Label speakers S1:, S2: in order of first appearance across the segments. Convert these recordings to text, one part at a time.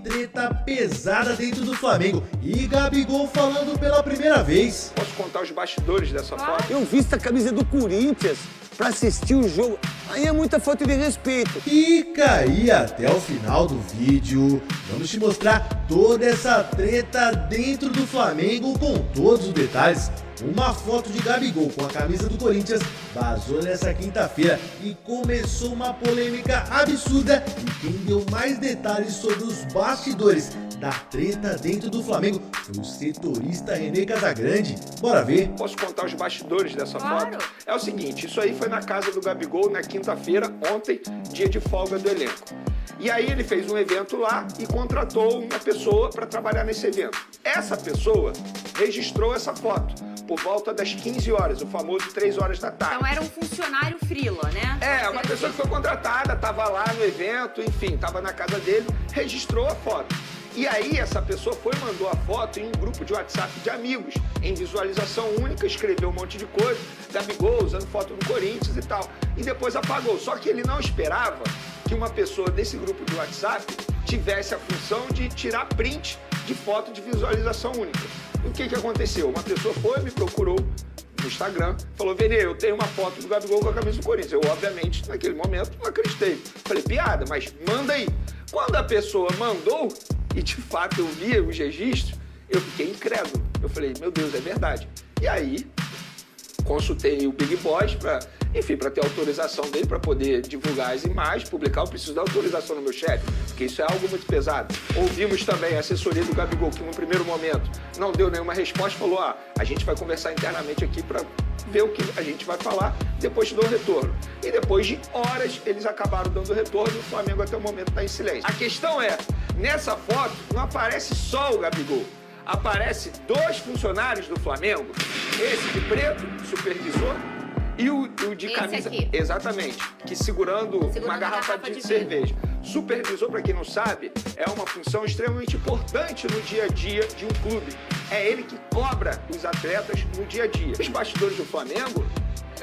S1: Treta pesada dentro do Flamengo e Gabigol falando pela primeira vez.
S2: Posso contar os bastidores dessa foto?
S3: Eu visto a camisa do Corinthians pra assistir o jogo. Aí é muita falta de respeito.
S1: Fica aí até o final do vídeo. Vamos te mostrar toda essa treta dentro do Flamengo com todos os detalhes. Uma foto de Gabigol com a camisa do Corinthians vazou nessa quinta-feira e começou uma polêmica absurda. E quem deu mais detalhes sobre os bastidores da treta dentro do Flamengo foi o setorista René Casagrande. Bora ver.
S2: Posso contar os bastidores dessa foto? É o seguinte, isso aí foi na casa do Gabigol na quinta-feira, ontem, dia de folga do elenco. E aí ele fez um evento lá e contratou uma pessoa para trabalhar nesse evento. Essa pessoa registrou essa foto por volta das 15 horas, o famoso 3 horas da tarde.
S4: Então era um funcionário freela, né?
S2: É, uma pessoa que foi contratada, estava lá no evento, enfim, estava na casa dele, registrou a foto. E aí essa pessoa mandou a foto em um grupo de WhatsApp de amigos, em visualização única, escreveu um monte de coisa, Gabigol usando foto do Corinthians e tal, e depois apagou. Só que ele não esperava que uma pessoa desse grupo de WhatsApp tivesse a função de tirar print de foto de visualização única. O que aconteceu? Uma pessoa me procurou no Instagram, falou: Vene, eu tenho uma foto do Gabigol com a camisa do Corinthians. Eu, obviamente, naquele momento, não acreditei. Falei: piada, mas manda aí. Quando a pessoa mandou, e de fato eu via os registros, eu fiquei incrédulo. Eu falei: meu Deus, é verdade. E aí, consultei o Big Boss para ter autorização dele para poder divulgar as imagens, publicar. Eu preciso da autorização no meu chefe, porque isso é algo muito pesado. Ouvimos também a assessoria do Gabigol, que no primeiro momento não deu nenhuma resposta, falou: a gente vai conversar internamente aqui para ver o que a gente vai falar, depois te dou o retorno. E depois de horas, eles acabaram dando o retorno e o Flamengo até o momento está em silêncio. A questão é, nessa foto não aparece só o Gabigol. Aparece 2 funcionários do Flamengo, esse de preto, supervisor, e o de
S4: esse
S2: camisa...
S4: aqui.
S2: Exatamente, que segurando uma garrafa de cerveja. Supervisor, para quem não sabe, é uma função extremamente importante no dia a dia de um clube. É ele que cobra os atletas no dia a dia. Os bastidores do Flamengo,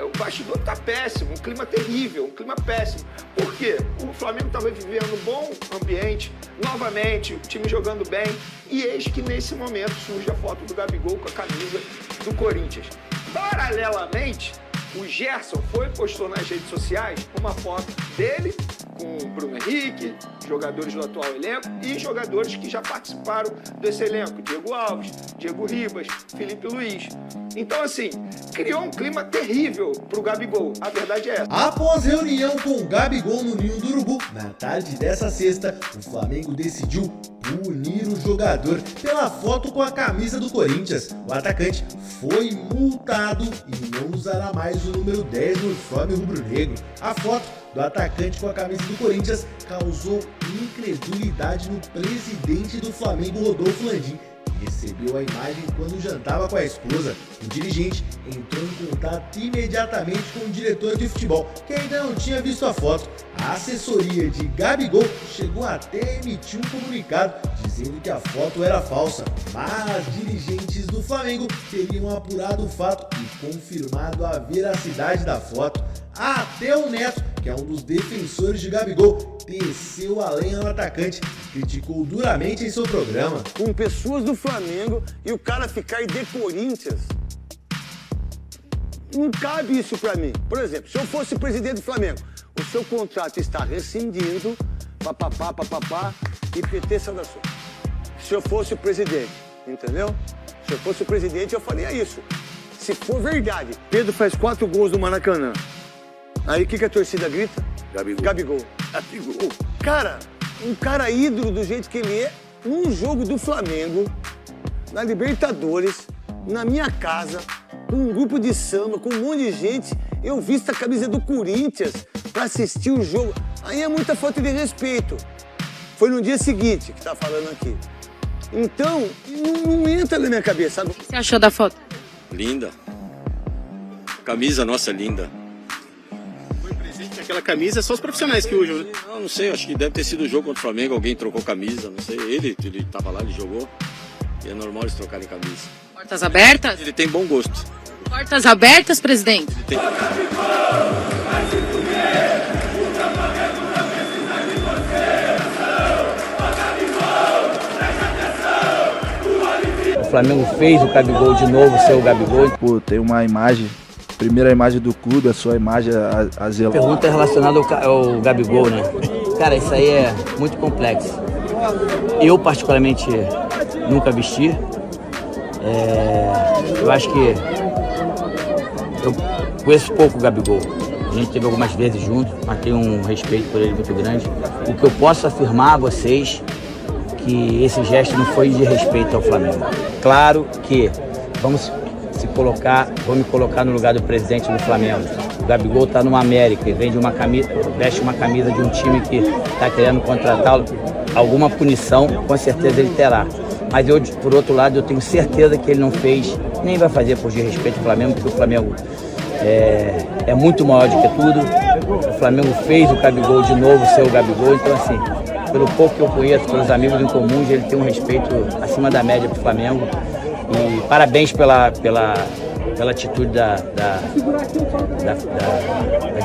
S2: o bastidor tá péssimo, um clima terrível, um clima péssimo. Por quê? O Flamengo estava vivendo um bom ambiente, novamente, o time jogando bem, e eis que nesse momento surge a foto do Gabigol com a camisa do Corinthians. Paralelamente, o Gerson postou nas redes sociais uma foto dele com o Bruno Henrique, jogadores do atual elenco e jogadores que já participaram desse elenco, Diego Alves, Diego Ribas, Felipe Luiz. Então, assim, criou um clima terrível pro Gabigol, a verdade é essa.
S1: Após reunião com o Gabigol no Ninho do Urubu, na tarde dessa sexta, o Flamengo decidiu punir o jogador pela foto com a camisa do Corinthians. O atacante foi multado e não usará mais o número 10 no uniforme rubro-negro. A foto do atacante com a camisa do Corinthians causou incredulidade no presidente do Flamengo, Rodolfo Landim, que recebeu a imagem quando jantava com a esposa. O dirigente entrou em contato imediatamente com o diretor de futebol, que ainda não tinha visto a foto. A assessoria de Gabigol chegou até a emitir um comunicado dizendo que a foto era falsa, mas dirigentes do Flamengo teriam apurado o fato e confirmado a veracidade da foto. Até o Neto, que é um dos defensores de Gabigol, desceu a lenha no atacante e criticou duramente em seu programa.
S3: Com pessoas do Flamengo e o cara ficar de Corinthians, não cabe isso pra mim. Por exemplo, se eu fosse presidente do Flamengo, o seu contrato está rescindindo, papapá, e PT saudações. Se eu fosse o presidente, entendeu? Se eu fosse o presidente, eu faria isso. Se for verdade, Pedro faz 4 gols no Maracanã. Aí o que a torcida grita? Gabigol. Cara, um cara ídolo do jeito que ele é, num jogo do Flamengo, na Libertadores, na minha casa, com um grupo de samba, com um monte de gente, eu visto a camisa do Corinthians pra assistir o jogo. Aí é muita falta de respeito. Foi no dia seguinte que tá falando aqui. Então, não entra na minha cabeça, sabe?
S4: O que você achou da foto?
S5: Linda. Camisa nossa linda.
S6: Foi presente aquela camisa, só os profissionais que usam, né?
S5: Não sei, acho que deve ter sido o jogo contra o Flamengo, alguém trocou camisa, não sei. Ele tava lá, ele jogou. E é normal eles trocarem camisa.
S4: Portas abertas?
S5: Ele tem bom gosto.
S4: Portas abertas, presidente?
S5: Ele tem...
S7: Flamengo fez o Gabigol de novo ser o Gabigol.
S8: Pô, tem uma imagem, primeira imagem do clube, a sua imagem a zelar.
S7: Pergunta relacionada ao Gabigol, né? Cara, isso aí é muito complexo. Eu, particularmente, nunca vesti. Eu acho que eu conheço pouco o Gabigol. A gente teve algumas vezes junto, mas tenho um respeito por ele muito grande. O que eu posso afirmar a vocês que esse gesto não foi de respeito ao Flamengo. Claro que vou me colocar no lugar do presidente do Flamengo. O Gabigol está no América e veste uma camisa de um time que está querendo contratá-lo. Alguma punição, com certeza ele terá. Mas eu, por outro lado, eu tenho certeza que ele não fez, nem vai fazer por desrespeito ao Flamengo, porque o Flamengo é muito maior do que tudo. O Flamengo fez o Gabigol de novo ser o Gabigol, então assim, pelo pouco que eu conheço, pelos amigos em comum, ele tem um respeito acima da média para o Flamengo. E parabéns pela atitude da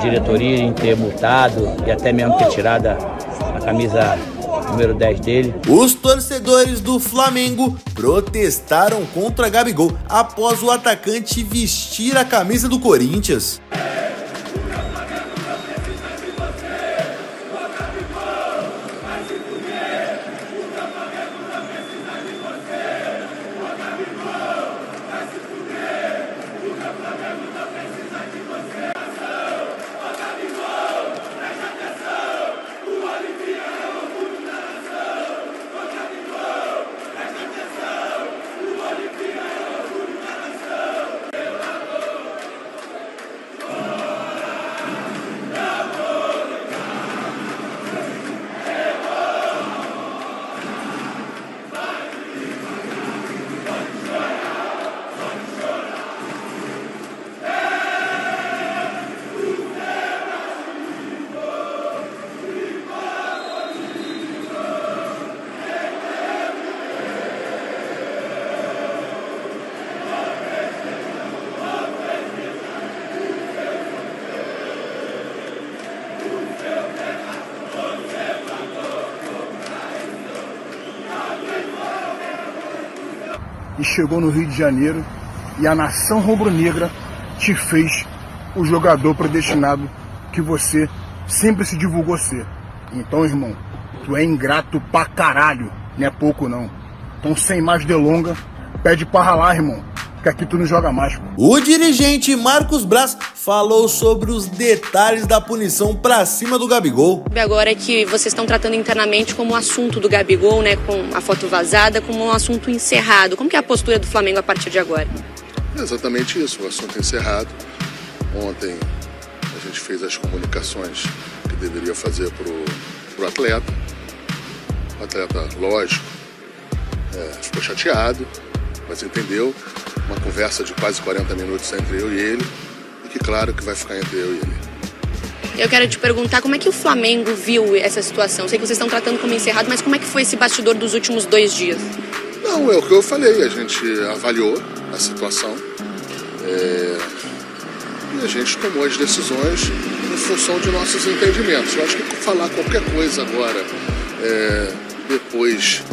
S7: diretoria em ter multado e até mesmo ter tirado a camisa número 10 dele.
S1: Os torcedores do Flamengo protestaram contra Gabigol após o atacante vestir a camisa do Corinthians.
S9: E chegou no Rio de Janeiro e a nação rubro-negra te fez o jogador predestinado que você sempre se divulgou ser. Então, irmão, tu é ingrato pra caralho, não é pouco não. Então, sem mais delonga, pede pra ralar, irmão, que aqui tu não joga mais. Pô.
S1: O dirigente Marcos Braz falou sobre os detalhes da punição pra cima do Gabigol.
S4: Agora é que vocês estão tratando internamente como um assunto do Gabigol, né, com a foto vazada, como um assunto encerrado. Como que é a postura do Flamengo a partir de agora?
S10: Exatamente isso, o assunto encerrado. Ontem a gente fez as comunicações que deveria fazer pro atleta. O atleta, lógico, ficou chateado, mas entendeu. Uma conversa de quase 40 minutos entre eu e ele, e que claro que vai ficar entre eu e ele.
S4: Eu quero te perguntar como é que o Flamengo viu essa situação. Sei que vocês estão tratando como encerrado, mas como é que foi esse bastidor dos últimos 2 dias?
S10: Não, é o que eu falei, a gente avaliou a situação e a gente tomou as decisões em função de nossos entendimentos. Eu acho que falar qualquer coisa agora, depois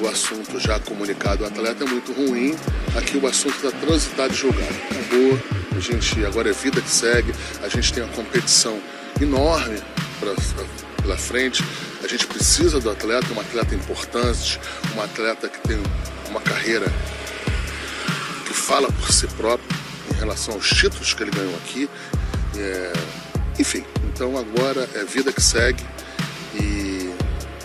S10: do assunto já comunicado ao atleta, é muito ruim. Aqui o assunto está transitado e julgado. Acabou, a gente agora é vida que segue, a gente tem uma competição enorme pela frente, a gente precisa do atleta, um atleta importante, um atleta que tem uma carreira que fala por si próprio em relação aos títulos que ele ganhou aqui. Enfim, então agora é vida que segue e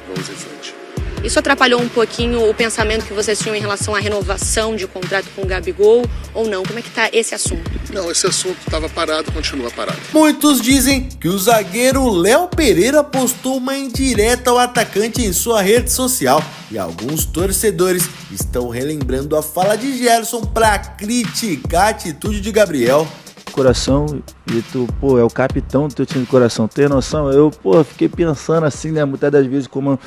S10: vamos em frente.
S4: Isso atrapalhou um pouquinho o pensamento que vocês tinham em relação à renovação de contrato com o Gabigol ou não? Como é que está esse assunto?
S10: Não, esse assunto estava parado, continua parado.
S1: Muitos dizem que o zagueiro Léo Pereira postou uma indireta ao atacante em sua rede social. E alguns torcedores estão relembrando a fala de Gerson para criticar a atitude de Gabriel.
S8: Coração, e tu, é o capitão do teu time de coração, tem noção? Eu, fiquei pensando assim, né, muitas das vezes como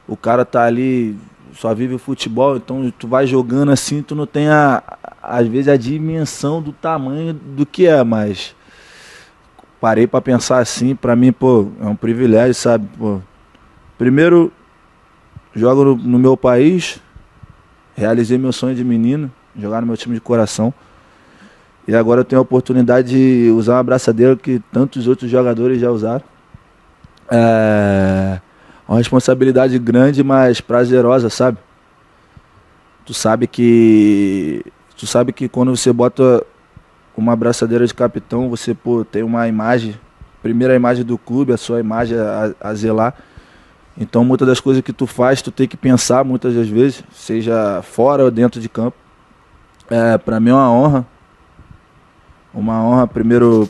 S8: o cara tá ali, só vive o futebol, então tu vai jogando assim, tu não tem às vezes a dimensão do tamanho do que é, mas parei pra pensar assim, pra mim, é um privilégio, sabe, Primeiro, jogo no meu país, realizei meu sonho de menino, jogar no meu time de coração. E agora eu tenho a oportunidade de usar uma abraçadeira que tantos outros jogadores já usaram. É uma responsabilidade grande, mas prazerosa, sabe? Tu sabe que quando você bota uma abraçadeira de capitão, você tem uma imagem, primeira imagem do clube, a sua imagem a zelar. Então muitas das coisas que tu faz, tu tem que pensar muitas das vezes, seja fora ou dentro de campo. Pra mim é uma honra. Uma honra primeiro,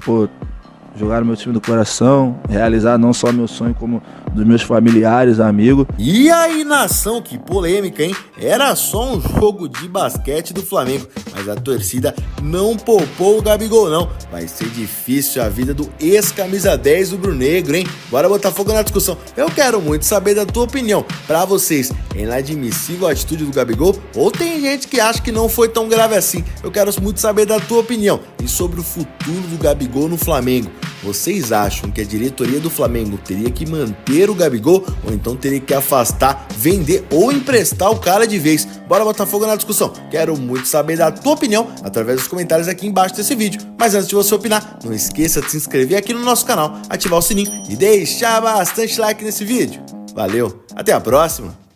S8: jogar no meu time do coração, realizar não só meu sonho, como dos meus familiares, amigos.
S1: E aí, nação, que polêmica, hein? Era só um jogo de basquete do Flamengo, mas a torcida não poupou o Gabigol, não. Vai ser difícil a vida do ex-camisa 10 rubro-negro, hein? Bora botar fogo na discussão. Eu quero muito saber da tua opinião. Pra vocês, é inadmissível a atitude do Gabigol? Ou tem gente que acha que não foi tão grave assim? Eu quero muito saber da tua opinião. E sobre o futuro do Gabigol no Flamengo. Vocês acham que a diretoria do Flamengo teria que manter o Gabigol ou então teria que afastar, vender ou emprestar o cara de vez? Bora botar fogo na discussão. Quero muito saber da tua opinião através dos comentários aqui embaixo desse vídeo. Mas antes de você opinar, não esqueça de se inscrever aqui no nosso canal, ativar o sininho e deixar bastante like nesse vídeo. Valeu, até a próxima!